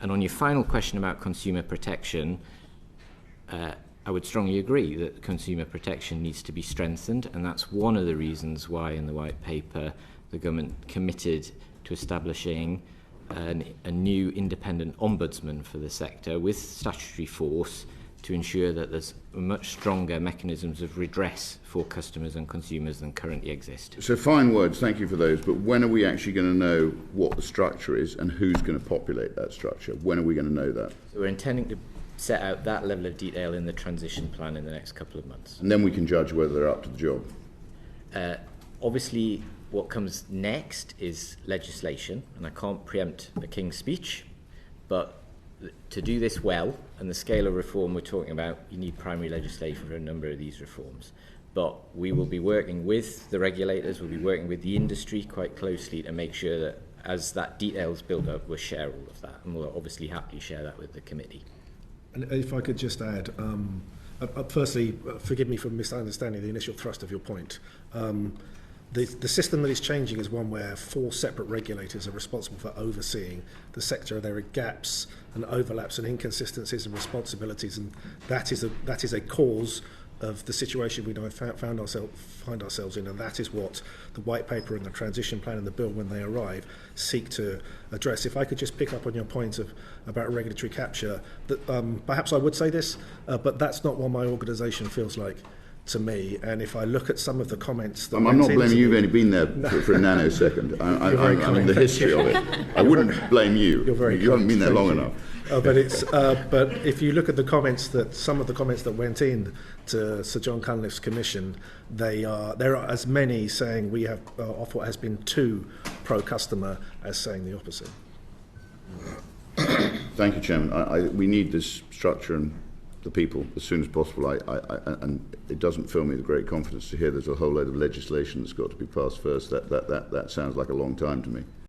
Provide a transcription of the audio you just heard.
And on your final question about consumer protection, I would strongly agree that consumer protection needs to be strengthened, and that's one of the reasons why in the White Paper the government committed to establishing a new independent ombudsman for the sector with statutory force to ensure that there's much stronger mechanisms of redress for customers and consumers than currently exist. So fine words, thank you for those, but when are we actually going to know what the structure is and who's going to populate that structure? When are we going to know that? So we're intending to set out that level of detail in the transition plan in the next couple of months. And then we can judge whether they're up to the job. Obviously, what comes next is legislation, and I can't preempt the King's speech, but to do this well, and the scale of reform we're talking about, you need primary legislation for a number of these reforms. But we will be working with the regulators, we'll be working with the industry quite closely to make sure that as that detail is built up, we'll share all of that, and we'll obviously happily share that with the committee. And if I could just add, firstly, forgive me for misunderstanding the initial thrust of your point. The system that is changing is one where 4 separate regulators are responsible for overseeing the sector. There are gaps and overlaps and inconsistencies and responsibilities, and that is a cause of the situation we now find ourselves in, and that is what the White Paper and the Transition Plan and the Bill, when they arrive, seek to address. If I could just pick up on your point about regulatory capture, that perhaps I would say this, but that's not what my organisation feels like to me. And if I look at some of the comments that I'm not blaming you, you've only been there for a nanosecond. I mean the history of it. I wouldn't blame you. You haven't been there long enough. But if you look at the comments some of the comments that went in to Sir John Cunliffe's commission, there are as many saying we have off what has been too pro-customer as saying the opposite. Thank you, Chairman. We need this structure and the people as soon as possible. And it doesn't fill me with great confidence to hear there's a whole load of legislation that's got to be passed first. That sounds like a long time to me.